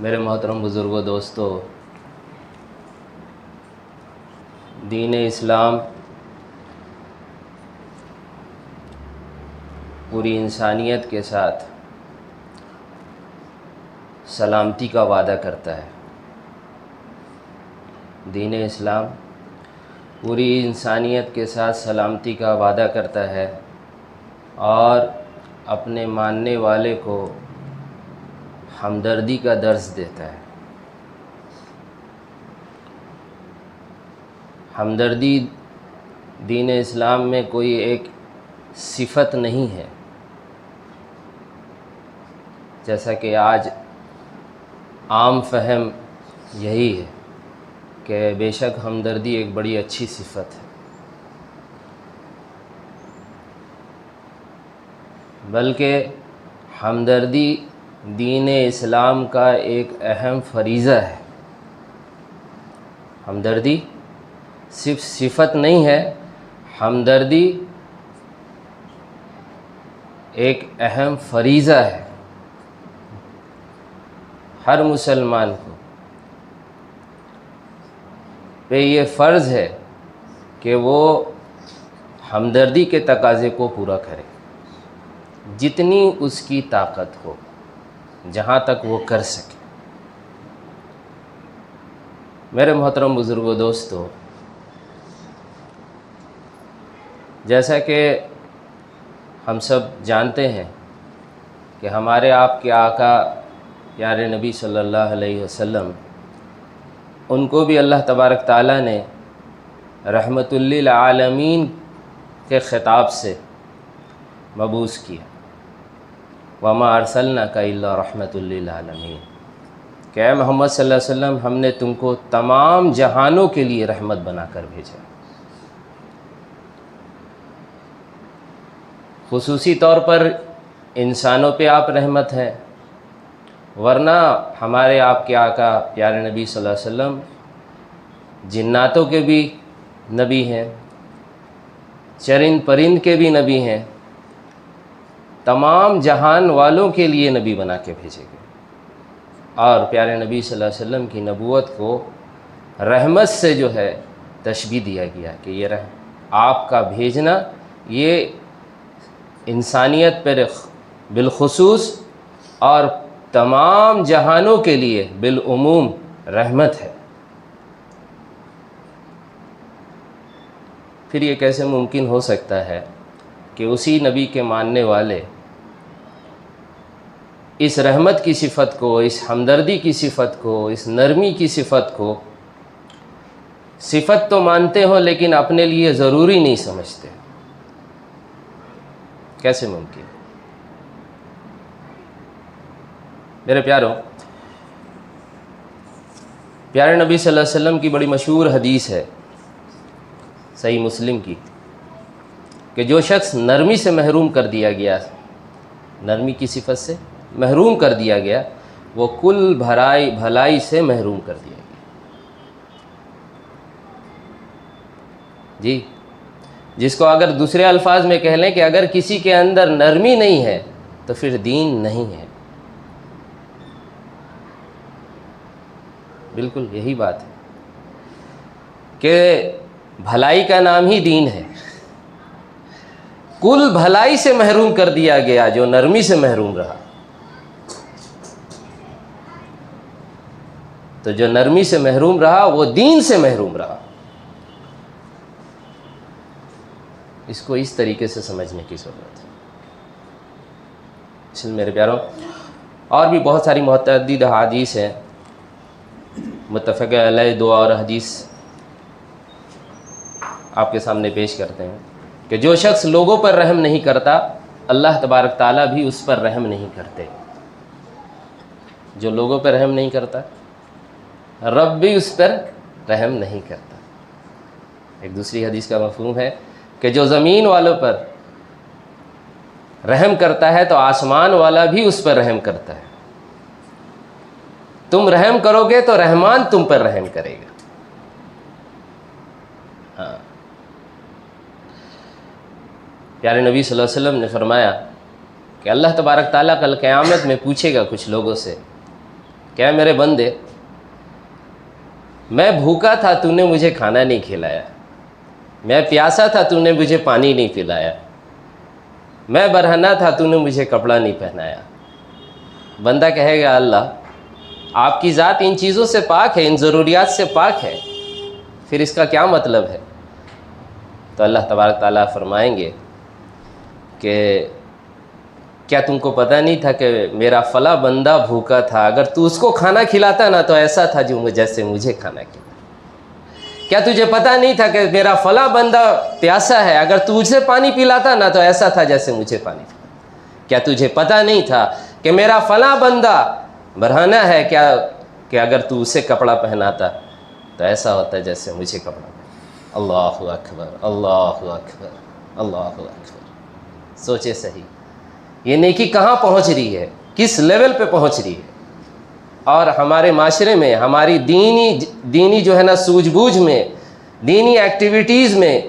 میرے محترم بزرگوں، دوستو، دین اسلام پوری انسانیت کے ساتھ سلامتی کا وعدہ کرتا ہے۔ دین اسلام پوری انسانیت کے ساتھ سلامتی کا وعدہ کرتا ہے اور اپنے ماننے والے کو ہمدردی کا درس دیتا ہے۔ ہمدردی دین اسلام میں کوئی ایک صفت نہیں ہے، جیسا کہ آج عام فہم یہی ہے کہ بے شک ہمدردی ایک بڑی اچھی صفت ہے، بلکہ ہمدردی دین اسلام کا ایک اہم فریضہ ہے۔ ہمدردی صرف صفت نہیں ہے، ہمدردی ایک اہم فریضہ ہے۔ ہر مسلمان کو پہ یہ فرض ہے کہ وہ ہمدردی کے تقاضے کو پورا کرے، جتنی اس کی طاقت ہو، جہاں تک وہ کر سکے۔ میرے محترم بزرگوں، دوستو، جیسا کہ ہم سب جانتے ہیں کہ ہمارے آپ کے آقا پیارے نبی صلی اللہ علیہ وسلم، ان کو بھی اللہ تبارک تعالیٰ نے رحمت للعالمین کے خطاب سے مبعوث کیا، وما ارسلناک الا رحمت للعالمین، کہ اے محمد صلی اللہ علیہ وسلم، ہم نے تم کو تمام جہانوں کے لیے رحمت بنا کر بھیجا۔ خصوصی طور پر انسانوں پہ آپ رحمت ہیں، ورنہ ہمارے آپ کے آقا پیارے نبی صلی اللہ علیہ وسلم جناتوں کے بھی نبی ہیں، چرند پرند کے بھی نبی ہیں، تمام جہان والوں کے لیے نبی بنا کے بھیجے گئے۔ اور پیارے نبی صلی اللہ علیہ وسلم کی نبوت کو رحمت سے جو ہے تشبیہ دیا گیا کہ یہ آپ کا بھیجنا یہ انسانیت پر بالخصوص اور تمام جہانوں کے لیے بالعموم رحمت ہے۔ پھر یہ کیسے ممکن ہو سکتا ہے کہ اسی نبی کے ماننے والے اس رحمت کی صفت کو، اس ہمدردی کی صفت کو، اس نرمی کی صفت کو صفت تو مانتے ہوں لیکن اپنے لیے ضروری نہیں سمجھتے؟ کیسے ممکن؟ میرے پیاروں، پیارے نبی صلی اللہ علیہ وسلم کی بڑی مشہور حدیث ہے صحیح مسلم کی، کہ جو شخص نرمی سے محروم کر دیا گیا، نرمی کی صفت سے محروم کر دیا گیا، وہ کل بھلائی سے محروم کر دیا گیا۔ جی، جس کو اگر دوسرے الفاظ میں کہہ لیں کہ اگر کسی کے اندر نرمی نہیں ہے تو پھر دین نہیں ہے۔ بالکل یہی بات ہے کہ بھلائی کا نام ہی دین ہے۔ کل بھلائی سے محروم کر دیا گیا جو نرمی سے محروم رہا، تو جو نرمی سے محروم رہا وہ دین سے محروم رہا۔ اس کو اس طریقے سے سمجھنے کی ضرورت ہے۔ اس لیے میرے پیاروں، اور بھی بہت ساری متعدد احادیث ہیں، متفق علیہ دو اور حدیث آپ کے سامنے پیش کرتے ہیں کہ جو شخص لوگوں پر رحم نہیں کرتا، اللہ تبارک تعالیٰ بھی اس پر رحم نہیں کرتے۔ جو لوگوں پر رحم نہیں کرتا، رب بھی اس پر رحم نہیں کرتا۔ ایک دوسری حدیث کا مفہوم ہے کہ جو زمین والوں پر رحم کرتا ہے تو آسمان والا بھی اس پر رحم کرتا ہے۔ تم رحم کرو گے تو رحمان تم پر رحم کرے گا۔ ہاں، پیارے نبی صلی اللہ علیہ وسلم نے فرمایا کہ اللہ تبارک تعالیٰ کل قیامت میں پوچھے گا کچھ لوگوں سے کیا میرے بندے، میں بھوکا تھا تو نے مجھے کھانا نہیں کھلایا، میں پیاسا تھا تو نے مجھے پانی نہیں پلایا، میں برہنہ تھا تو نے مجھے کپڑا نہیں پہنایا۔ بندہ کہے گا اللہ آپ کی ذات ان چیزوں سے پاک ہے، ان ضروریات سے پاک ہے، پھر اس کا کیا مطلب ہے؟ تو اللہ تبارک تعالیٰ فرمائیں گے کہ کیا تم کو پتہ نہیں تھا کہ میرا فلاں بندہ بھوکا تھا، اگر تو اس کو کھانا کھلاتا نا تو ایسا تھا جو جیسے مجھے کھانا کھلاتا۔ کیا تجھے پتہ نہیں تھا کہ میرا فلاں بندہ پیاسا ہے، اگر تو اسے پانی پلاتا نا تو ایسا تھا جیسے مجھے پانی پلاتا۔ کیا تجھے پتہ نہیں تھا کہ میرا فلاں بندہ برہنہ ہے، کیا کہ اگر تو اسے کپڑا پہناتا تو ایسا ہوتا جیسے مجھے کپڑا پہناتا۔ اللہ اکبر، اللہ اکبر، اللہ اکبر۔ سوچے صحیح، یہ نیکی کہاں پہنچ رہی ہے، کس لیول پہ پہنچ رہی ہے، اور ہمارے معاشرے میں ہماری دینی جو ہے نا سوجھ بوجھ میں، دینی ایکٹیویٹیز میں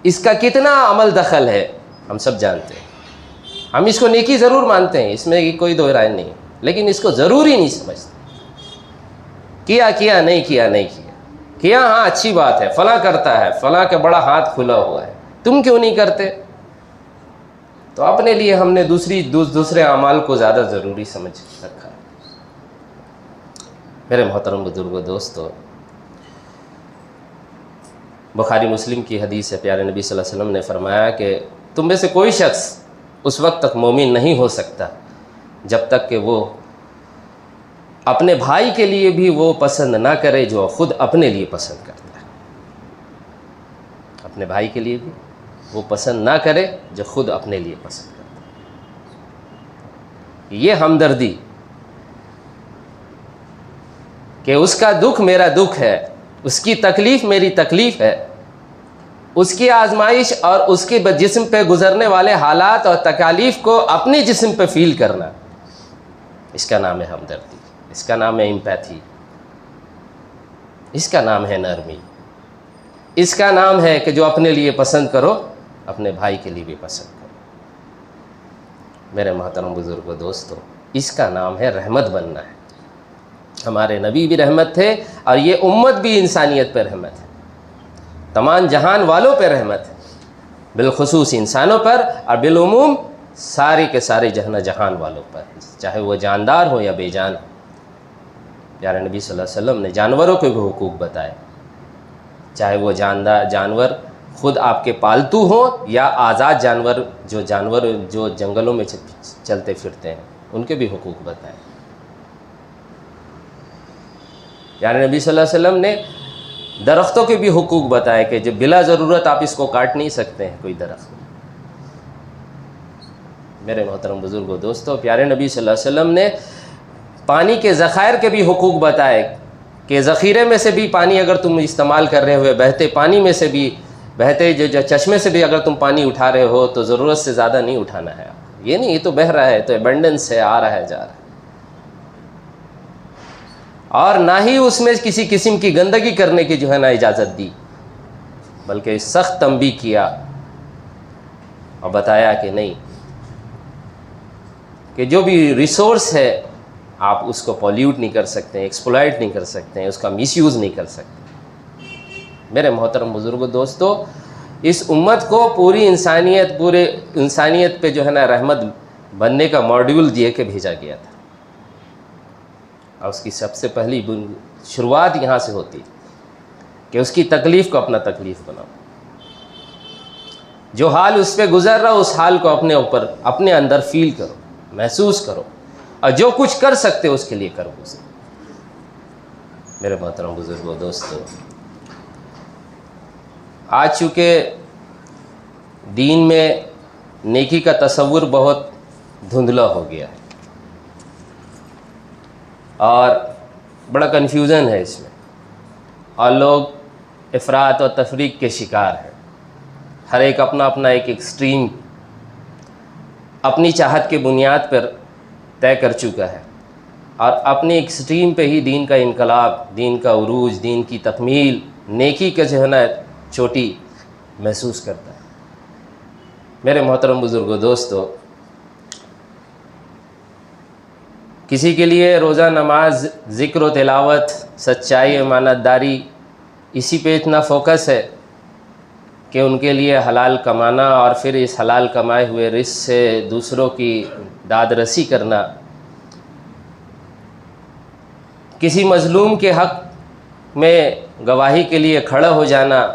اس کا کتنا عمل دخل ہے ہم سب جانتے ہیں۔ ہم اس کو نیکی ضرور مانتے ہیں، اس میں کوئی دو رائے نہیں، لیکن اس کو ضروری نہیں سمجھتے۔ کیا نہیں کیا ہاں اچھی بات ہے، فلاں کرتا ہے، فلاں کا بڑا ہاتھ کھلا ہوا ہے، تم کیوں نہیں کرتے؟ تو اپنے لیے ہم نے دوسرے اعمال کو زیادہ ضروری سمجھ رکھا ہے۔ میرے محترم بزرگوں، دوستو، بخاری مسلم کی حدیث ہے، پیارے نبی صلی اللہ علیہ وسلم نے فرمایا کہ تم میں سے کوئی شخص اس وقت تک مومن نہیں ہو سکتا جب تک کہ وہ اپنے بھائی کے لیے بھی وہ پسند نہ کرے جو خود اپنے لیے پسند کرتا ہے۔ اپنے بھائی کے لیے بھی وہ پسند نہ کرے جو خود اپنے لیے پسند کرتا ہے۔ یہ ہمدردی کہ اس کا دکھ میرا دکھ ہے، اس کی تکلیف میری تکلیف ہے، اس کی آزمائش اور اس کے جسم پہ گزرنے والے حالات اور تکالیف کو اپنے جسم پہ فیل کرنا، اس کا نام ہے ہمدردی، اس کا نام ہے امپیتھی، اس کا نام ہے نرمی، اس کا نام ہے کہ جو اپنے لیے پسند کرو اپنے بھائی کے لیے بھی پسند کرو۔ میرے محترم بزرگوں، دوستو، اس کا نام ہے رحمت بننا ہے۔ ہمارے نبی بھی رحمت تھے اور یہ امت بھی انسانیت پہ رحمت ہے، تمام جہان والوں پہ رحمت ہے، بالخصوص انسانوں پر اور بالعموم سارے کے سارے جہان والوں پر، چاہے وہ جاندار ہو یا بے جان ہو۔ پیارے نبی صلی اللہ علیہ وسلم نے جانوروں کے بھی حقوق بتائے، چاہے وہ جانور خود آپ کے پالتو ہوں یا آزاد جانور جو جنگلوں میں چلتے پھرتے ہیں، ان کے بھی حقوق بتائے۔ پیارے نبی صلی اللہ علیہ وسلم نے درختوں کے بھی حقوق بتائے کہ جو بلا ضرورت آپ اس کو کاٹ نہیں سکتے ہیں کوئی درخت۔ میرے محترم بزرگوں، دوستو، پیارے نبی صلی اللہ علیہ وسلم نے پانی کے ذخائر کے بھی حقوق بتائے کہ ذخیرے میں سے بھی پانی اگر تم استعمال کر رہے ہوئے، بہتے پانی میں سے بھی، بہتے جو چشمے سے بھی اگر تم پانی اٹھا رہے ہو تو ضرورت سے زیادہ نہیں اٹھانا ہے۔ یہ نہیں یہ تو بہہ رہا ہے، تو ایبنڈنس ہے، آ رہا ہے جا رہا ہے، اور نہ ہی اس میں کسی قسم کی گندگی کرنے کی جو ہے نا اجازت دی، بلکہ سخت تنبیہ کیا اور بتایا کہ نہیں، کہ جو بھی ریسورس ہے آپ اس کو پولیوٹ نہیں کر سکتے، ایکسپلائٹ نہیں کر سکتے، اس کا مس یوز نہیں کر سکتے۔ میرے محترم بزرگوں، دوستو، اس امت کو پورے انسانیت پہ جو ہے نا رحمت بننے کا ماڈیول دے کے بھیجا گیا تھا، اور اس کی سب سے پہلی شروعات یہاں سے ہوتی کہ اس کی تکلیف کو اپنا تکلیف بناؤ، جو حال اس پہ گزر رہا اس حال کو اپنے اندر فیل کرو، محسوس کرو، اور جو کچھ کر سکتے اس کے لیے کرو۔ میرے محترم بزرگوں، دوستو، آج چونکہ دین میں نیکی کا تصور بہت دھندلا ہو گیا ہے اور بڑا کنفیوژن ہے اس میں، اور لوگ افراط و تفریق کے شکار ہیں۔ ہر ایک اپنا ایک ایکسٹریم اپنی چاہت کے بنیاد پر طے کر چکا ہے، اور اپنی ایکسٹریم پہ ہی دین کا انقلاب، دین کا عروج، دین کی تکمیل، نیکی کا جو ہے نا چوٹی محسوس کرتا ہے۔ میرے محترم بزرگوں، دوستو، کسی کے لیے روزہ نماز ذکر و تلاوت سچائی امانت داری اسی پہ اتنا فوکس ہے کہ ان کے لیے حلال کمانا اور پھر اس حلال کمائے ہوئے رزق سے دوسروں کی داد رسی کرنا، کسی مظلوم کے حق میں گواہی کے لیے کھڑا ہو جانا،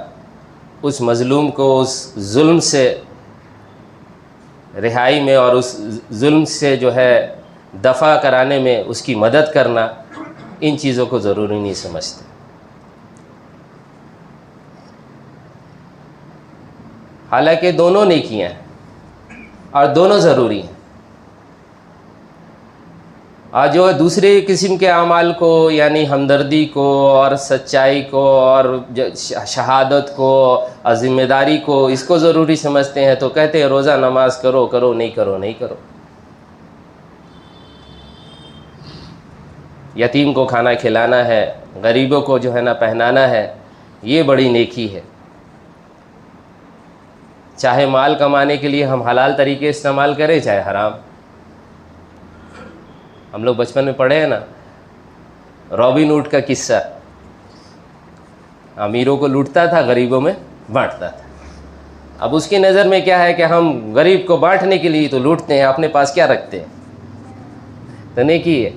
اس مظلوم کو اس ظلم سے رہائی میں اور اس ظلم سے جو ہے دفع کرانے میں اس کی مدد کرنا، ان چیزوں کو ضروری نہیں سمجھتے۔ حالانکہ دونوں نیکیاں ہیں اور دونوں ضروری ہیں، اور جو دوسرے قسم کے اعمال کو یعنی ہمدردی کو اور سچائی کو اور شہادت کو اور ذمہ داری کو اس کو ضروری سمجھتے ہیں تو کہتے ہیں روزہ نماز کرو کرو نہیں کرو نہیں کرو، یتیم کو کھانا کھلانا ہے، غریبوں کو جو ہے نا پہنانا ہے، یہ بڑی نیکی ہے۔ چاہے مال کمانے کے لیے ہم حلال طریقے استعمال کریں چاہے حرام۔ ہم لوگ بچپن میں پڑھے ہیں نا رابن ہوڈ کا قصہ، امیروں کو لوٹتا تھا غریبوں میں بانٹتا تھا۔ اب اس کی نظر میں کیا ہے کہ ہم غریب کو بانٹنے کے لیے تو لوٹتے ہیں، اپنے پاس کیا رکھتے ہیں؟ تو نیکی ہے،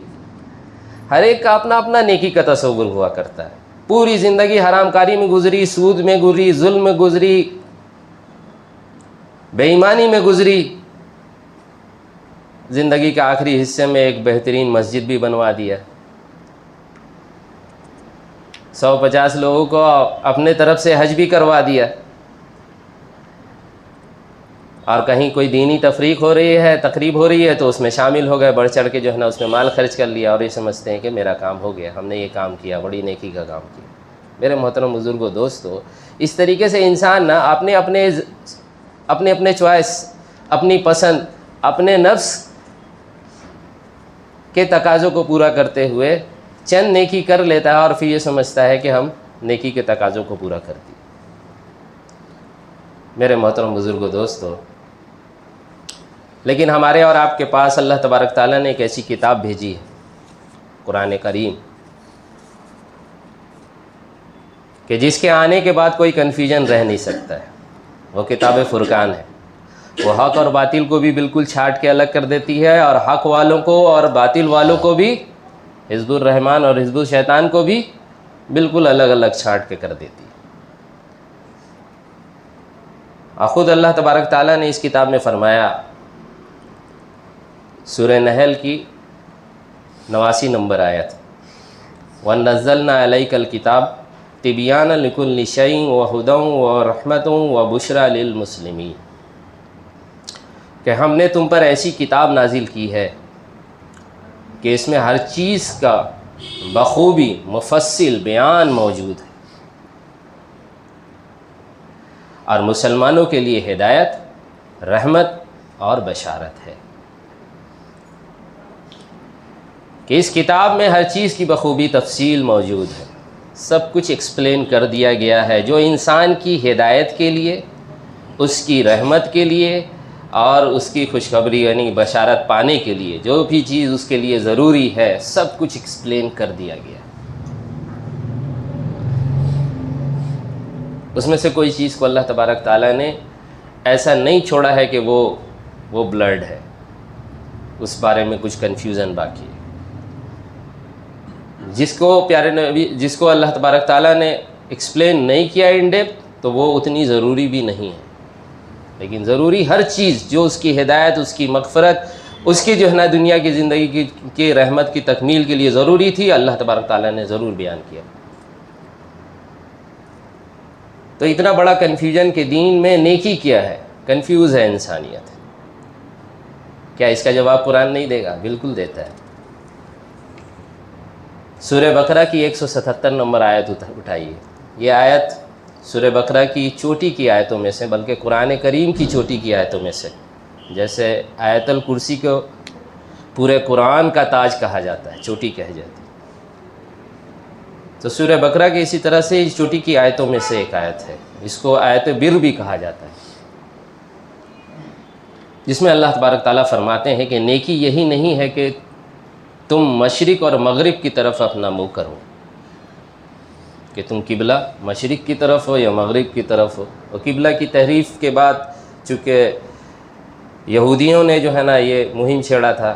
ہر ایک کا اپنا اپنا نیکی کا تصور ہوا کرتا ہے۔ پوری زندگی حرام کاری میں گزری، سود میں گزری، ظلم میں گزری، بے ایمانی میں گزری، زندگی کے آخری حصے میں ایک بہترین مسجد بھی بنوا دیا، 150 لوگوں کو اپنے طرف سے حج بھی کروا دیا، اور کہیں کوئی دینی تفریق ہو رہی ہے، تقریب ہو رہی ہے تو اس میں شامل ہو گئے، بڑھ چڑھ کے جو ہے نا اس میں مال خرچ کر لیا، اور یہ سمجھتے ہیں کہ میرا کام ہو گیا، ہم نے یہ کام کیا، بڑی نیکی کا کام کیا۔ میرے محترم بزرگوں دوستو، اس طریقے سے انسان نا اپنے چوائس، اپنی پسند، اپنے نفس کے تقاضوں کو پورا کرتے ہوئے چند نیکی کر لیتا ہے اور پھر یہ سمجھتا ہے کہ ہم نیکی کے تقاضوں کو پورا کر دیں۔ میرے محترم بزرگوں دوستو، لیکن ہمارے اور آپ کے پاس اللہ تبارک تعالیٰ نے ایک ایسی کتاب بھیجی ہے، قرآن کریم، کہ جس کے آنے کے بعد کوئی کنفیوژن رہ نہیں سکتا ہے۔ وہ کتاب فرقان ہے، وہ حق اور باطل کو بھی بالکل چھانٹ کے الگ کر دیتی ہے، اور حق والوں کو اور باطل والوں کو بھی، حزب الرحمن اور حزب الشیطان کو بھی بالکل الگ الگ چھانٹ کے کر دیتی ہے۔ اور خود اللہ تبارک تعالیٰ نے اس کتاب میں فرمایا، سورہ نحل کی 89 نمبر آیت، وَنَزَّلْنَا عَلَيْكَ الْكِتَابَ تِبْيَانًا لِكُلِّ شَيْءٍ وَهُدًى وَرَحْمَةً وَبُشْرَى لِلْمُسْلِمِينَ، کہ ہم نے تم پر ایسی کتاب نازل کی ہے کہ اس میں ہر چیز کا بخوبی مفصل بیان موجود ہے، اور مسلمانوں کے لیے ہدایت، رحمت اور بشارت ہے، کہ اس کتاب میں ہر چیز کی بخوبی تفصیل موجود ہے، سب کچھ ایکسپلین کر دیا گیا ہے، جو انسان کی ہدایت کے لیے، اس کی رحمت کے لیے اور اس کی خوشخبری یعنی بشارت پانے کے لیے جو بھی چیز اس کے لیے ضروری ہے سب کچھ ایکسپلین کر دیا گیا۔ اس میں سے کوئی چیز کو اللہ تبارک تعالیٰ نے ایسا نہیں چھوڑا ہے کہ وہ بلرڈ ہے، اس بارے میں کچھ کنفیوژن باقی ہے۔ جس کو اللہ تبارک تعالیٰ نے ایکسپلین نہیں کیا ان ڈیپتھ تو وہ اتنی ضروری بھی نہیں ہے، لیکن ضروری ہر چیز جو اس کی ہدایت، اس کی مغفرت، اس کی جو ہے نا دنیا کی زندگی کی رحمت کی تکمیل کے لیے ضروری تھی، اللہ تبارک تعالیٰ نے ضرور بیان کیا۔ تو اتنا بڑا کنفیوژن کہ دین میں نیکی کیا ہے، کنفیوز ہے انسانیت، کیا اس کا جواب قرآن نہیں دے گا؟ بالکل دیتا ہے۔ سورہ بقرہ کی 177 نمبر آیت اٹھائیے، یہ آیت سورہ بقرہ کی چوٹی کی آیتوں میں سے، بلکہ قرآن کریم کی چوٹی کی آیتوں میں سے، جیسے آیت الکرسی کو پورے قرآن کا تاج کہا جاتا ہے، چوٹی کہی جاتی ہے، تو سورہ بقرہ کی اسی طرح سے چوٹی کی آیتوں میں سے ایک آیت ہے، اس کو آیت بر بھی کہا جاتا ہے، جس میں اللہ تبارک تعالیٰ فرماتے ہیں کہ نیکی یہی نہیں ہے کہ تم مشرق اور مغرب کی طرف اپنا منہ کرو، کہ تم قبلہ مشرق کی طرف ہو یا مغرب کی طرف ہو۔ اور قبلہ کی تحریف کے بعد چونکہ یہودیوں نے جو ہے نا یہ مہم چھیڑا تھا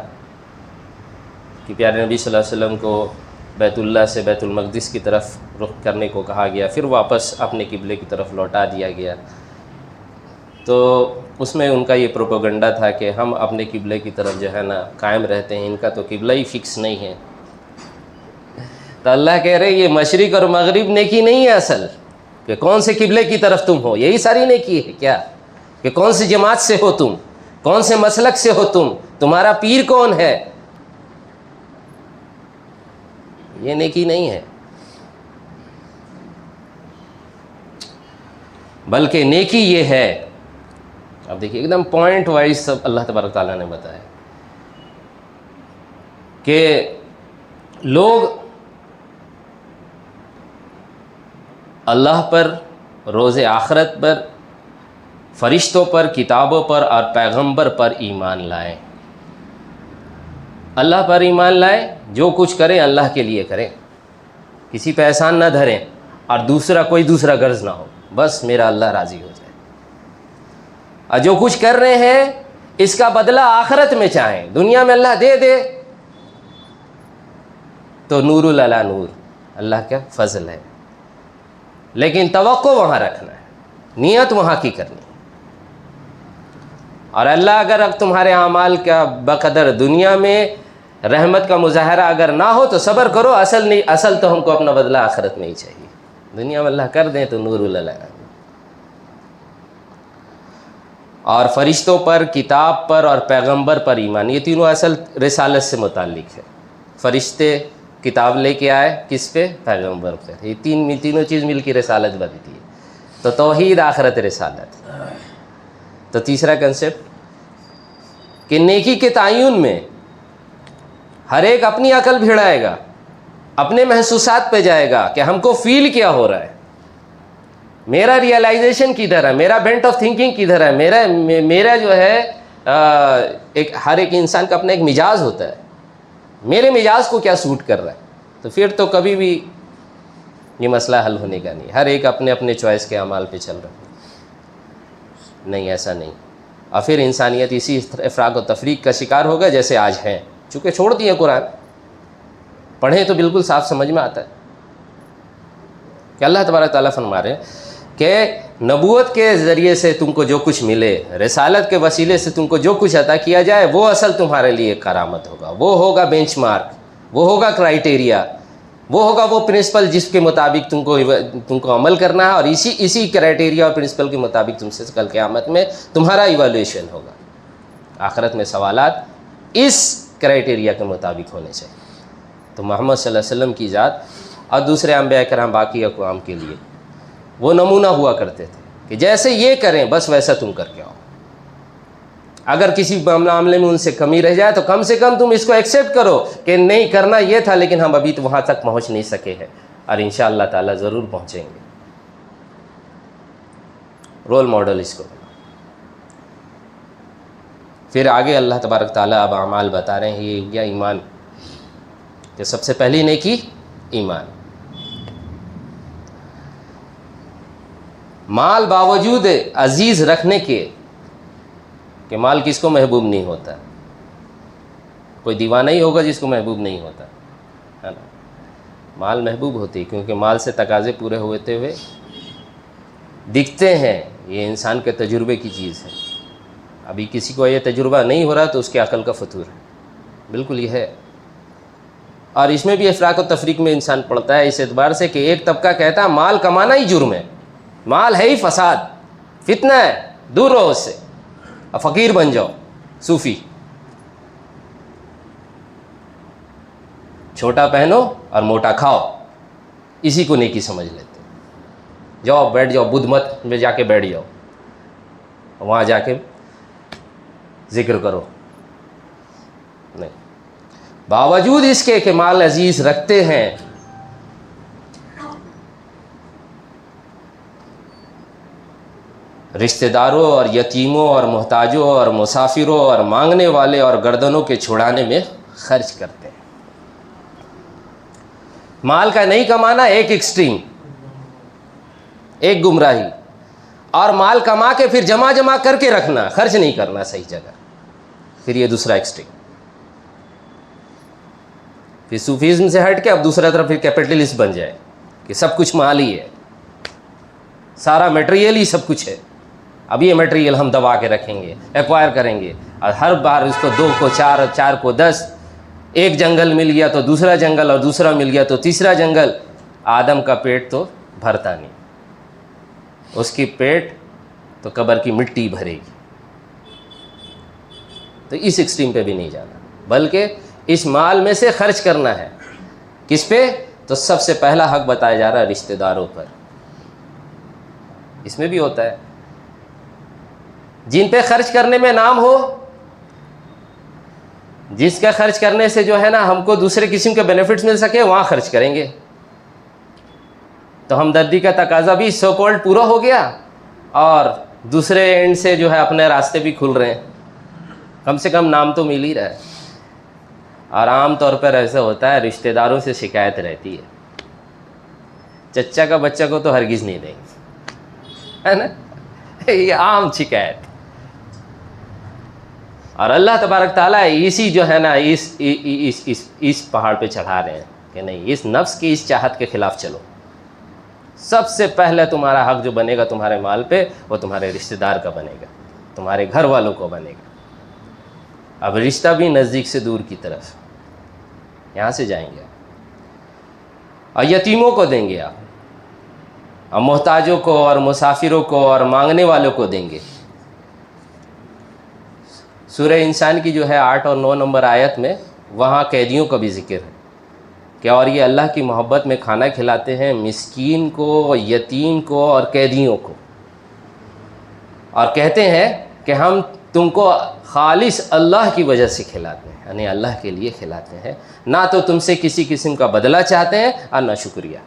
کہ پیارے نبی صلی اللہ علیہ وسلم کو بیت اللہ سے بیت المقدس کی طرف رخ کرنے کو کہا گیا، پھر واپس اپنے قبلے کی طرف لوٹا دیا گیا، تو اس میں ان کا یہ پروپیگنڈا تھا کہ ہم اپنے قبلے کی طرف جو ہے نا قائم رہتے ہیں، ان کا تو قبلہ ہی فکس نہیں ہے۔ تو اللہ کہہ رہے یہ مشرق اور مغرب نیکی نہیں ہے اصل، کہ کون سے قبلے کی طرف تم ہو، یہی ساری نیکی ہے کیا، کہ کون سی جماعت سے ہو تم، کون سے مسلک سے ہو تم، تمہارا پیر کون ہے، یہ نیکی نہیں ہے۔ بلکہ نیکی یہ ہے، اب دیکھیے ایک دم پوائنٹ وائز سب اللہ تبارک تعالیٰ نے بتایا کہ لوگ اللہ پر، روز آخرت پر، فرشتوں پر، کتابوں پر اور پیغمبر پر ایمان لائیں۔ اللہ پر ایمان لائیں، جو کچھ کریں اللہ کے لیے کریں، کسی پہ احسان نہ دھریں، اور دوسرا کوئی دوسرا غرض نہ ہو، بس میرا اللہ راضی ہو جائے، اور جو کچھ کر رہے ہیں اس کا بدلہ آخرت میں چاہیں، دنیا میں اللہ دے دے تو نور علی نور، اللہ کا فضل ہے، لیکن توقع وہاں رکھنا ہے، نیت وہاں کی کرنی ہے۔ اور اللہ اگر اب تمہارے اعمال کا بقدر دنیا میں رحمت کا مظاہرہ اگر نہ ہو تو صبر کرو، اصل تو ہم کو اپنا بدلہ آخرت میں ہی چاہیے، دنیا میں اللہ کر دیں تو نور اللہ۔ اور فرشتوں پر، کتاب پر اور پیغمبر پر ایمان، یہ تینوں اصل رسالت سے متعلق ہے۔ فرشتے کتاب لے کے آئے کس پہ؟ پیغمبر پہ، یہ تینوں چیز مل کے رسالت بنتی ہے، تو توحید، آخرت، رسالت۔ تو تیسرا کنسپٹ کہ نیکی کے تعین میں ہر ایک اپنی عقل بھیڑائے گا، اپنے محسوسات پہ جائے گا کہ ہم کو فیل کیا ہو رہا ہے، میرا ریئلائزیشن کدھر ہے، میرا بینٹ آف تھنکنگ کدھر ہے، میرا جو ہے ہر ایک انسان کا اپنا ایک مزاج ہوتا ہے، میرے مزاج کو کیا سوٹ کر رہا ہے، تو پھر تو کبھی بھی یہ مسئلہ حل ہونے کا نہیں، ہر ایک اپنے اپنے چوائس کے اعمال پہ چل رہا ہے، نہیں ایسا نہیں۔ اور پھر انسانیت اسی افراق و تفریق کا شکار ہوگا جیسے آج ہیں، چونکہ چھوڑ دیے قرآن، پڑھیں تو بالکل صاف سمجھ میں آتا ہے کہ اللہ تبارک تعالیٰ فرما رہے ہیں کہ نبوت کے ذریعے سے تم کو جو کچھ ملے، رسالت کے وسیلے سے تم کو جو کچھ عطا کیا جائے، وہ اصل تمہارے لیے کرامت ہوگا، وہ ہوگا بینچ مارک، وہ ہوگا کرائیٹیریا، وہ ہوگا وہ پرنسپل جس کے مطابق تم کو عمل کرنا ہے، اور اسی کرائیٹیریا اور پرنسپل کے مطابق تم سے کل قیامت میں تمہارا ایویلویشن ہوگا، آخرت میں سوالات اس کرائیٹیریا کے مطابق ہونے چاہیے۔ تو محمد صلی اللہ علیہ وسلم کی ذات اور دوسرے انبیاء کرام باقی اقوام کے لیے وہ نمونہ ہوا کرتے تھے کہ جیسے یہ کریں بس ویسا تم کر کے آؤ، اگر کسی معاملے میں ان سے کمی رہ جائے تو کم سے کم تم اس کو ایکسیپٹ کرو کہ نہیں کرنا یہ تھا، لیکن ہم ابھی تو وہاں تک پہنچ نہیں سکے ہیں، اور انشاءاللہ تعالیٰ ضرور پہنچیں گے۔ رول ماڈل اس کو۔ پھر آگے اللہ تبارک تعالیٰ اب اعمال بتا رہے ہیں، یہ کیا ایمان، کہ سب سے پہلی نیکی ایمان۔ مال باوجود عزیز رکھنے کے، کہ مال کس کو محبوب نہیں ہوتا، کوئی دیوانہ ہی ہوگا جس کو محبوب نہیں ہوتا ہے نا، مال محبوب ہوتی ہے کیونکہ مال سے تقاضے پورے ہوتے ہوئے دکھتے ہیں، یہ انسان کے تجربے کی چیز ہے۔ ابھی کسی کو یہ تجربہ نہیں ہو رہا تو اس کے عقل کا فطور ہے، بالکل یہ ہے۔ اور اس میں بھی افراق و تفریق میں انسان پڑتا ہے اس اعتبار سے کہ ایک طبقہ کہتا ہے مال کمانا ہی جرم ہے، مال ہے ہی فساد، فتنہ ہے، دور رہو اس سے، اب فقیر بن جاؤ، صوفی، چھوٹا پہنو اور موٹا کھاؤ، اسی کو نیکی سمجھ لیتے، جاؤ بیٹھ جاؤ بدھ مت میں جا کے بیٹھ جاؤ، وہاں جا کے ذکر کرو، نہیں، باوجود اس کے کہ مال عزیز رکھتے ہیں، رشتہ داروں اور یتیموں اور محتاجوں اور مسافروں اور مانگنے والے اور گردنوں کے چھڑانے میں خرچ کرتے ہیں۔ مال کا نہیں کمانا ایک ایکسٹریم، ایک گمراہی، اور مال کما کے پھر جمع کر کے رکھنا، خرچ نہیں کرنا صحیح جگہ، پھر یہ دوسرا ایکسٹریم۔ پھر صوفیزم سے ہٹ کے اب دوسرا طرف پھر کیپٹلسٹ بن جائے کہ سب کچھ مال ہی ہے، سارا میٹیریل ہی سب کچھ ہے، اب یہ میٹیریل ہم دبا کے رکھیں گے، ایکوائر کریں گے، اور ہر بار اس کو 2 کو 4، 4 کو 10، ایک جنگل مل گیا تو دوسرا جنگل، اور دوسرا مل گیا تو تیسرا جنگل، آدم کا پیٹ تو بھرتا نہیں، اس کی پیٹ تو قبر کی مٹی بھرے گی۔ تو اس ایکسٹریم پہ بھی نہیں جانا، بلکہ اس مال میں سے خرچ کرنا ہے۔ کس پہ؟ تو سب سے پہلا حق بتایا جا رہا ہے رشتہ داروں پر۔ اس میں بھی ہوتا ہے جن پہ خرچ کرنے میں نام ہو، جس کا خرچ کرنے سے جو ہے نا ہم کو دوسرے قسم کے بینیفٹس مل سکے، وہاں خرچ کریں گے، تو ہمدردی کا تقاضا بھی سو کالڈ پورا ہو گیا، اور دوسرے اینڈ سے جو ہے اپنے راستے بھی کھل رہے ہیں، کم سے کم نام تو مل ہی رہا ہے۔ اور عام طور پر ایسا ہوتا ہے، رشتہ داروں سے شکایت رہتی ہے، چچا کا بچہ کو تو ہرگز نہیں دیں گے، ہے نا، یہ عام شکایت۔ اور اللہ تبارک تعالیٰ اسی جو ہے نا اس پہاڑ پہ چڑھا رہے ہیں کہ نہیں، اس نفس کی اس چاہت کے خلاف چلو۔ سب سے پہلے تمہارا حق جو بنے گا تمہارے مال پہ، وہ تمہارے رشتہ دار کا بنے گا، تمہارے گھر والوں کو بنے گا۔ اب رشتہ بھی نزدیک سے دور کی طرف، یہاں سے جائیں گے، اور یتیموں کو دیں گے آپ، اور محتاجوں کو اور مسافروں کو اور مانگنے والوں کو دیں گے۔ سورہ انسان کی جو ہے 8 اور 9 نمبر آیت میں وہاں قیدیوں کا بھی ذکر ہے کہ اور یہ اللہ کی محبت میں کھانا کھلاتے ہیں مسکین کو، یتیم کو اور قیدیوں کو، اور کہتے ہیں کہ ہم تم کو خالص اللہ کی وجہ سے کھلاتے ہیں، یعنی اللہ کے لیے کھلاتے ہیں، نہ تو تم سے کسی قسم کا بدلہ چاہتے ہیں اور نہ شکریہ۔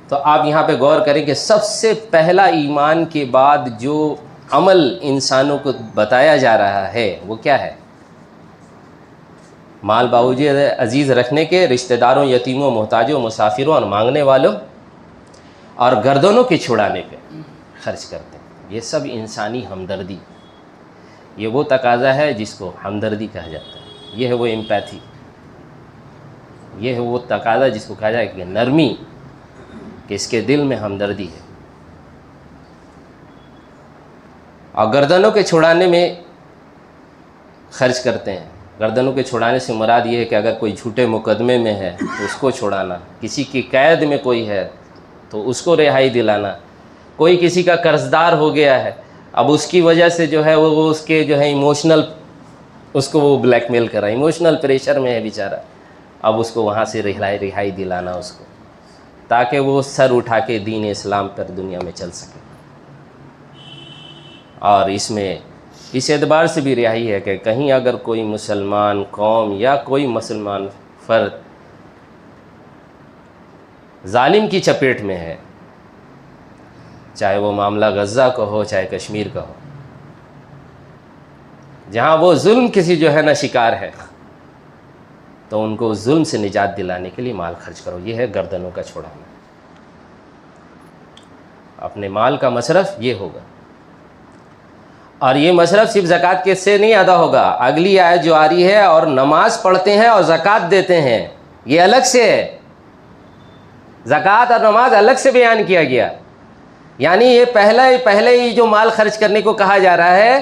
تو آپ یہاں پہ غور کریں کہ سب سے پہلا ایمان کے بعد جو عمل انسانوں کو بتایا جا رہا ہے وہ کیا ہے؟ مال باوجود عزیز رکھنے کے رشتہ داروں، یتیموں، محتاجوں، مسافروں اور مانگنے والوں اور گردنوں کے چھڑانے پہ خرچ کرتے ہیں۔ یہ سب انسانی ہمدردی، یہ وہ تقاضا ہے جس کو ہمدردی کہا جاتا ہے، یہ ہے وہ امپیتھی، یہ ہے وہ تقاضا جس کو کہا جائے کہ نرمی، کہ اس کے دل میں ہمدردی ہے۔ اور گردنوں کے چھڑانے میں خرچ کرتے ہیں۔ گردنوں کے چھڑانے سے مراد یہ ہے کہ اگر کوئی جھوٹے مقدمے میں ہے تو اس کو چھڑانا، کسی کی قید میں کوئی ہے تو اس کو رہائی دلانا، کوئی کسی کا قرض دار ہو گیا ہے، اب اس کی وجہ سے جو ہے وہ اس کے جو ہے ایموشنل، اس کو وہ بلیک میل کر رہا ہے، ایموشنل پریشر میں ہے بیچارہ، اب اس کو وہاں سے رہائی دلانا اس کو، تاکہ وہ سر اٹھا کے دین اسلام پر دنیا میں چل سکے۔ اور اس میں اس اعتبار سے بھی رہائی ہے کہ کہیں اگر کوئی مسلمان قوم یا کوئی مسلمان فرد ظالم کی چپیٹ میں ہے، چاہے وہ معاملہ غزہ کا ہو چاہے کشمیر کا ہو، جہاں وہ ظلم کسی جو ہے نا شکار ہے، تو ان کو ظلم سے نجات دلانے کے لیے مال خرچ کرو۔ یہ ہے گردنوں کا چھڑانا، اپنے مال کا مصرف یہ ہوگا۔ اور یہ مصرف صرف زکوٰۃ کے سے نہیں ادا ہوگا، اگلی آیت جو آ رہی ہے، اور نماز پڑھتے ہیں اور زکوٰۃ دیتے ہیں، یہ الگ سے ہے، زکوٰۃ اور نماز الگ سے بیان کیا گیا۔ یعنی یہ پہلے ہی جو مال خرچ کرنے کو کہا جا رہا ہے،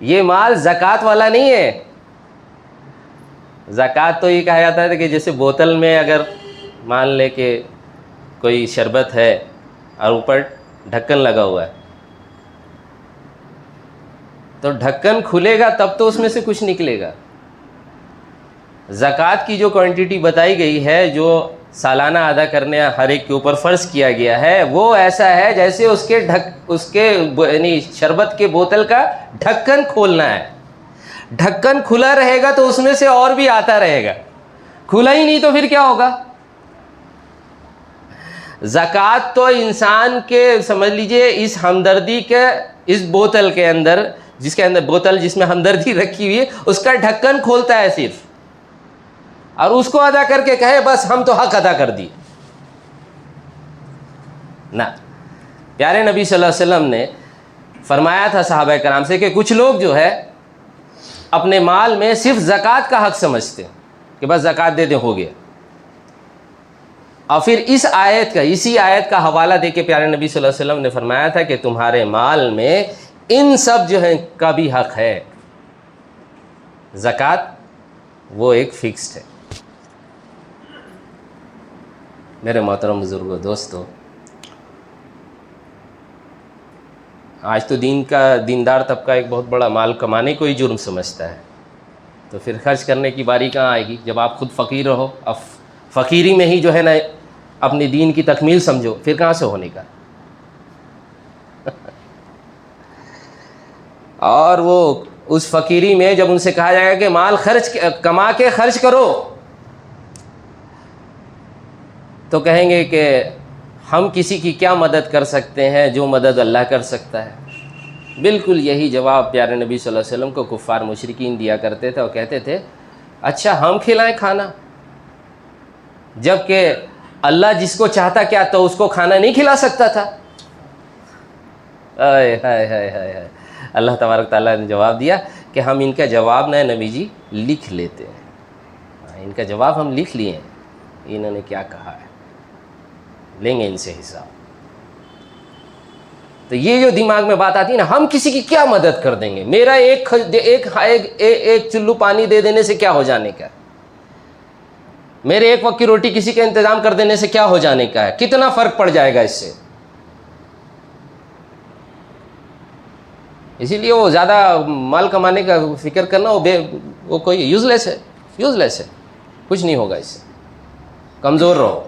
یہ مال زکوٰۃ والا نہیں ہے۔ زکوٰۃ تو یہ کہا جاتا ہے کہ جیسے بوتل میں اگر مان لے کہ کوئی شربت ہے اور اوپر ڈھکن لگا ہوا ہے، تو ڈھکن کھلے گا تب تو اس میں سے کچھ نکلے گا۔ زکوٰۃ کی جو کوانٹٹی بتائی گئی ہے، جو سالانہ ادا کرنے ہر ایک کے اوپر فرض کیا گیا ہے، وہ ایسا ہے جیسے اس کے یعنی شربت کے بوتل کا ڈھکن کھولنا ہے۔ ڈھکن کھلا رہے گا تو اس میں سے اور بھی آتا رہے گا، کھلا ہی نہیں تو پھر کیا ہوگا؟ زکوٰۃ تو انسان کے سمجھ لیجئے اس ہمدردی کے اس بوتل کے اندر جس کے اندر بوتل جس میں ہمدردی رکھی ہوئی ہے اس کا ڈھکن کھولتا ہے صرف، اور اس کو ادا کر کے کہے بس ہم تو حق ادا کر دیے. نہ، پیارے نبی صلی اللہ علیہ وسلم نے فرمایا تھا صحابہ کرام سے کہ کچھ لوگ جو ہے اپنے مال میں صرف زکوٰۃ کا حق سمجھتے ہیں کہ بس زکوٰۃ دے دیں ہو گیا. اور پھر اسی آیت کا حوالہ دے کے پیارے نبی صلی اللہ علیہ وسلم نے فرمایا تھا کہ تمہارے مال میں ان سب جو ہے کا بھی حق ہے. زکوٰۃ وہ ایک فکسڈ ہے. میرے محترم بزرگوں، دوستو، آج تو دیندار طبقہ ایک بہت بڑا مال کمانے کو ہی جرم سمجھتا ہے، تو پھر خرچ کرنے کی باری کہاں آئے گی جب آپ خود فقیر رہو؟ اب فقیری میں ہی جو ہے نا اپنی دین کی تکمیل سمجھو، پھر کہاں سے ہونے کا؟ اور وہ اس فقیری میں جب ان سے کہا جائے گا کہ مال کما کے خرچ کرو، تو کہیں گے کہ ہم کسی کی کیا مدد کر سکتے ہیں جو مدد اللہ کر سکتا ہے. بالکل یہی جواب پیارے نبی صلی اللہ علیہ وسلم کو کفار مشرکین دیا کرتے تھے اور کہتے تھے اچھا ہم کھلائیں کھانا، جبکہ اللہ جس کو چاہتا کیا تو اس کو کھانا نہیں کھلا سکتا تھا. ہائے اللہ تبارک تعالیٰ نے جواب دیا کہ ہم ان کا جواب نہ نبی جی لکھ لیتے ہیں. ان کا جواب ہم لکھ لیے ہیں، انہوں نے کیا کہا ہے، لیں گے ان سے حساب. تو یہ جو دماغ میں بات آتی ہے نا، ہم کسی کی کیا مدد کر دیں گے، میرا ایک چلو پانی دے دینے سے کیا ہو جانے کا ہے، میرے ایک وقت کی روٹی کسی کا انتظام کر دینے سے کیا ہو جانے کا ہے، کتنا فرق پڑ جائے گا اس سے. اسی لیے وہ زیادہ مال کمانے کا فکر کرنا وہ کوئی یوزلیس ہے، کچھ نہیں ہوگا اس سے. کمزور رہو،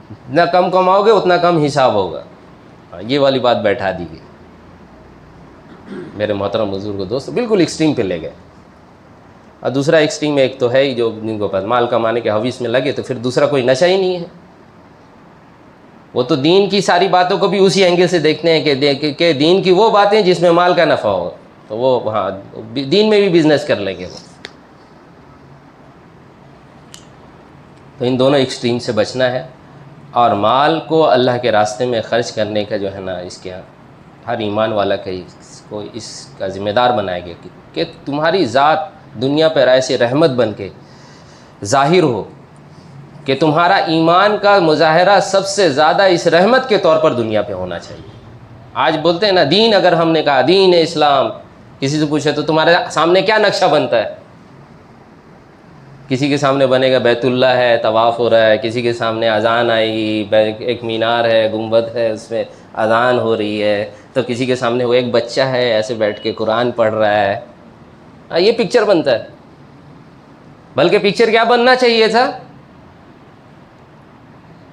جتنا کم کماؤ گے اتنا کم حساب ہوگا. یہ والی بات بیٹھا دی گئی. میرے محترم بزرگ دوست بالکل ایکسٹریم پہ لے گئے. اور دوسرا ایکسٹریم ایک تو ہے ہی جو جن کو پاس مال کمانے کے حویث میں لگے تو پھر دوسرا کوئی نشہ ہی نہیں ہے. وہ تو دین کی ساری باتوں کو بھی اسی اینگل سے دیکھتے ہیں کہ دین کی وہ باتیں جس میں مال کا نفع ہو، تو وہ وہاں دین میں بھی بزنس کر لیں گے وہ. تو ان دونوں ایکسٹریم سے بچنا ہے، اور مال کو اللہ کے راستے میں خرچ کرنے کا جو ہے نا اس کے ہر ایمان والا کو اس کا ذمہ دار بنایا گیا کہ تمہاری ذات دنیا پر ایسے رحمت بن کے ظاہر ہو کہ تمہارا ایمان کا مظاہرہ سب سے زیادہ اس رحمت کے طور پر دنیا پہ ہونا چاہیے. آج بولتے ہیں نا دین، اگر ہم نے کہا دین اسلام، کسی سے پوچھے تو تمہارے سامنے کیا نقشہ بنتا ہے؟ کسی کے سامنے بنے گا بیت اللہ ہے، طواف ہو رہا ہے، کسی کے سامنے اذان آئے گی، ایک مینار ہے، گنبد ہے، اس میں اذان ہو رہی ہے، تو کسی کے سامنے وہ ایک بچہ ہے ایسے بیٹھ کے قرآن پڑھ رہا ہے. یہ پکچر بنتا ہے. بلکہ پکچر کیا بننا چاہیے تھا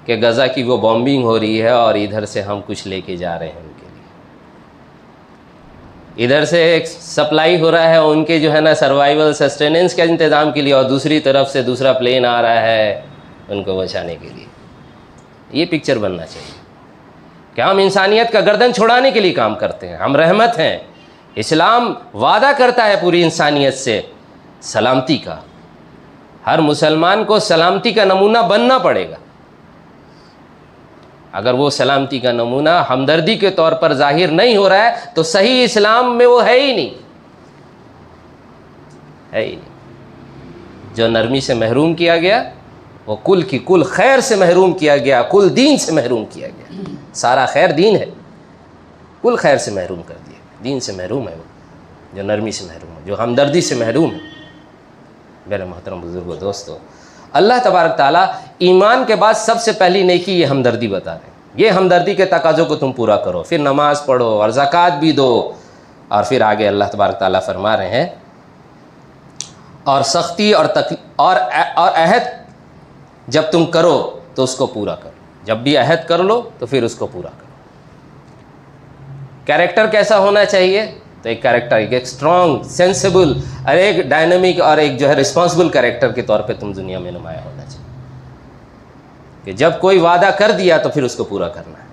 کہ غزہ کی وہ بامبنگ ہو رہی ہے اور ادھر سے ہم کچھ لے کے جا رہے ہیں ان کے لیے، ادھر سے ایک سپلائی ہو رہا ہے ان کے جو ہے نا سروائیول سسٹیننس کے انتظام کے لیے، اور دوسری طرف سے دوسرا پلین آ رہا ہے ان کو بچانے کے لیے. یہ پکچر بننا چاہیے کہ ہم انسانیت کا گردن چھڑانے کے لیے کام کرتے ہیں، ہم رحمت ہیں. اسلام وعدہ کرتا ہے پوری انسانیت سے سلامتی کا. ہر مسلمان کو سلامتی کا نمونہ بننا پڑے گا. اگر وہ سلامتی کا نمونہ ہمدردی کے طور پر ظاہر نہیں ہو رہا ہے تو صحیح اسلام میں وہ ہے ہی نہیں. جو نرمی سے محروم کیا گیا وہ کل کی کل خیر سے محروم کیا گیا، کل دین سے محروم کیا گیا. سارا خیر دین ہے، کل خیر سے محروم کر دیا. دین سے محروم ہے وہ جو نرمی سے محروم ہے، جو ہمدردی سے محروم ہے. میرے محترم بزرگوں دوستو، اللہ تبارک تعالیٰ ایمان کے بعد سب سے پہلی نیکی یہ ہمدردی بتا رہے ہیں. یہ ہمدردی کے تقاضوں کو تم پورا کرو، پھر نماز پڑھو اور زکوٰۃ بھی دو. اور پھر آگے اللہ تبارک تعالیٰ فرما رہے ہیں اور سختی اور عہد جب تم کرو تو اس کو پورا کرو. جب بھی عہد کر لو تو پھر اس کو پورا کرو. کیریکٹر کیسا ہونا چاہیے؟ تو ایک کیریکٹر ایک اسٹرانگ، سینسیبل اور ایک ڈائنامک اور ایک جو ہے رسپانسبل کیریکٹر کے طور پہ تم دنیا میں نمایاں ہونا چاہیے کہ جب کوئی وعدہ کر دیا تو پھر اس کو پورا کرنا ہے.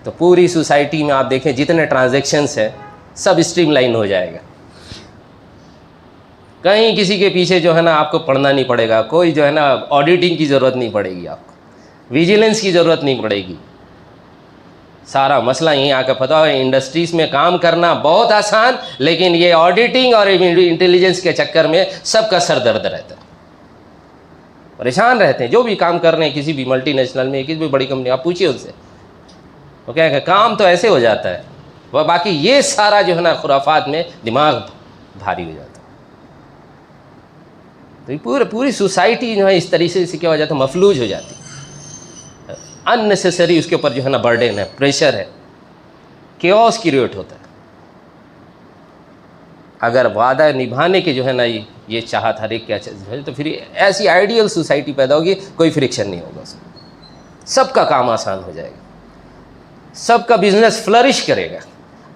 تو پوری سوسائٹی میں آپ دیکھیں جتنے ٹرانزیکشنس ہیں سب اسٹریم لائن ہو جائے گا. کہیں کسی کے پیچھے جو ہے نا آپ کو پڑھنا نہیں پڑے گا, کوئی جو ہے نا آڈیٹنگ کی ضرورت نہیں پڑے گی, آپ کو ویجیلنس کی ضرورت نہیں پڑے گی. سارا مسئلہ یہیں آ کے پتہ ہے. انڈسٹریز میں کام کرنا بہت آسان, لیکن یہ آڈیٹنگ اور انٹیلیجنس کے چکر میں سب کا سر درد رہتا ہے, پریشان رہتے ہیں. جو بھی کام کر رہے ہیں کسی بھی ملٹی نیشنل میں, کسی بھی بڑی کمپنی, آپ پوچھیے ان سے, وہ کیا کہ کام تو ایسے ہو جاتا ہے, وہ باقی یہ سارا جو ہے نا خرافات میں دماغ بھاری ہو جاتا ہے. تو پوری سوسائٹی جو ہے اس طریقے سے کیا ہو جاتا ہے, مفلوج ہو جاتی ہے. ان نیسیسری اس کے اوپر جو ہے نا برڈن ہے, پریشر ہے, کیوس کریٹ ہوتا ہے. اگر وعدہ نبھانے کے جو ہے نا یہ چاہت ہر ایک کیا ہے, تو پھر ایسی آئیڈیل سوسائٹی پیدا ہوگی, کوئی فرکشن نہیں ہوگا, سب کا کام آسان ہو جائے گا, سب کا بزنس فلرش کرے گا,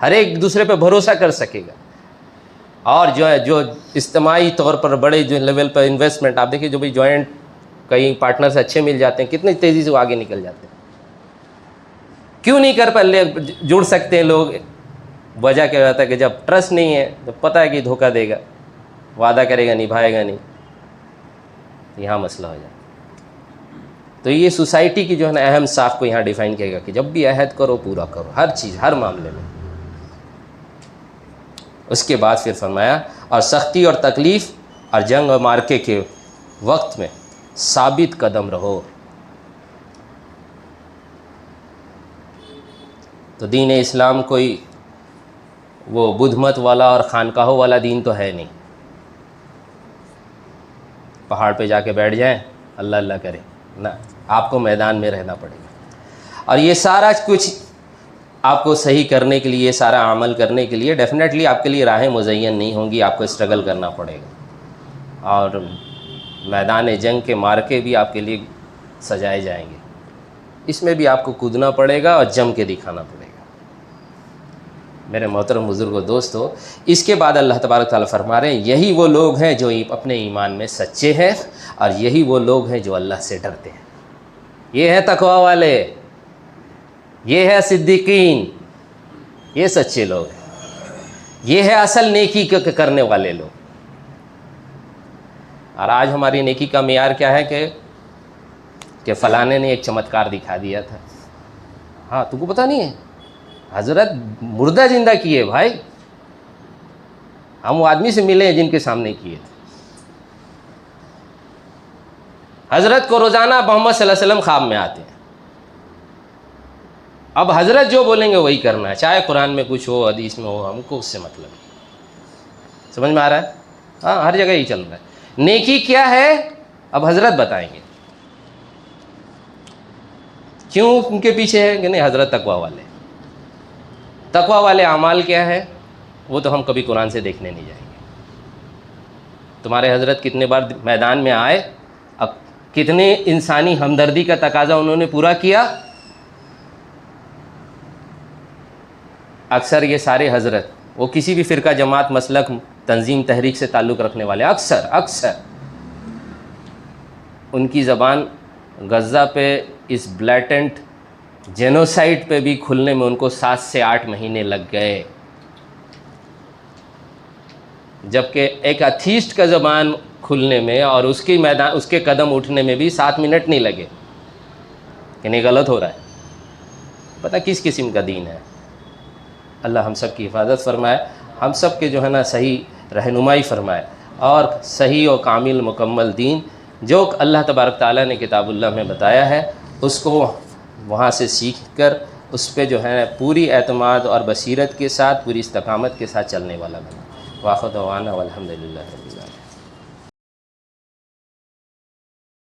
ہر ایک دوسرے پہ بھروسہ کر سکے گا. اور جو اجتماعی طور پر بڑے جو لیول پر انویسٹمنٹ آپ دیکھیں, جو بھی جوائنٹ کئی پارٹنرز اچھے مل جاتے ہیں, کتنی تیزی سے وہ آگے نکل جاتے ہیں. کیوں نہیں کر پہلے جڑ سکتے ہیں لوگ؟ وجہ کیا ہوتا ہے کہ جب ٹرسٹ نہیں ہے تو پتہ ہے کہ دھوکہ دے گا, وعدہ کرے گا نبھائے گا نہیں, یہاں مسئلہ ہو جائے. تو یہ سوسائٹی کی جو ہے نا اہم ساخت کو یہاں ڈیفائن کرے گا کہ جب بھی عہد کرو پورا کرو, ہر چیز ہر معاملے میں. اس کے بعد پھر فرمایا اور سختی اور تکلیف اور جنگ اور مارکے کے وقت میں ثابت قدم رہو. تو دین اسلام کوئی وہ بدھ مت والا اور خانقاہوں والا دین تو ہے نہیں. پہاڑ پہ جا کے بیٹھ جائیں اللہ اللہ کریں نہ, آپ کو میدان میں رہنا پڑے گا. اور یہ سارا کچھ آپ کو صحیح کرنے کے لیے, سارا عمل کرنے کے لیے ڈیفینیٹلی آپ کے لیے راہیں مزین نہیں ہوں گی, آپ کو اسٹرگل کرنا پڑے گا. اور میدان جنگ کے مارکے بھی آپ کے لیے سجائے جائیں گے, اس میں بھی آپ کو کودنا پڑے گا اور جم کے دکھانا پڑے گا. میرے محترم بزرگ و دوستو, اس کے بعد اللہ تبارک تعالیٰ فرما رہے ہیں یہی وہ لوگ ہیں جو اپنے ایمان میں سچے ہیں, اور یہی وہ لوگ ہیں جو اللہ سے ڈرتے ہیں. یہ ہے تقویٰ والے, یہ ہے صدیقین, یہ سچے لوگ ہیں, یہ ہے اصل نیکی کرنے والے لوگ. اور آج ہماری نیکی کا معیار کیا ہے کہ فلانے نے ایک چمتکار دکھا دیا تھا. ہاں تم کو پتہ نہیں ہے, حضرت مردہ زندہ کیے بھائی. ہم وہ آدمی سے ملے ہیں جن کے سامنے کیے تھے. حضرت کو روزانہ محمد صلی اللہ علیہ وسلم خواب میں آتے ہیں. اب حضرت جو بولیں گے وہی کرنا ہے, چاہے قرآن میں کچھ ہو, حدیث میں ہو, ہم کو اس سے مطلب ہے. سمجھ میں آ رہا ہے؟ ہاں ہر جگہ یہی چل رہا ہے. نیکی کیا ہے اب حضرت بتائیں گے. کیوں ان کے پیچھے ہے کہ نہیں حضرت تقویٰ والے. تقویٰ والے اعمال کیا ہے وہ تو ہم کبھی قرآن سے دیکھنے نہیں جائیں گے. تمہارے حضرت کتنے بار میدان میں آئے, اب کتنے انسانی ہمدردی کا تقاضا انہوں نے پورا کیا. اکثر یہ سارے حضرت وہ کسی بھی فرقہ جماعت مسلک تنظیم تحریک سے تعلق رکھنے والے اکثر ان کی زبان غزہ پہ اس بلیٹنٹ جینوسائڈ پہ بھی کھلنے میں ان کو 7 سے 8 مہینے لگ گئے, جبکہ ایک اتھیسٹ کا زبان کھلنے میں اور اس کے قدم اٹھنے میں بھی 7 منٹ نہیں لگے کہ نہیں غلط ہو رہا ہے. پتہ کس قسم کا دین ہے. اللہ ہم سب کی حفاظت فرمائے, ہم سب کے جو ہے نا صحیح رہنمائی فرمائے, اور صحیح و کامل مکمل دین جو اللہ تبارک تعالیٰ نے کتاب اللہ میں بتایا ہے اس کو وہاں سے سیکھ کر اس پہ جو ہے پوری اعتماد اور بصیرت کے ساتھ, پوری استقامت کے ساتھ چلنے والا بنا. واخر دعوانا والحمد للہ رب العالمین.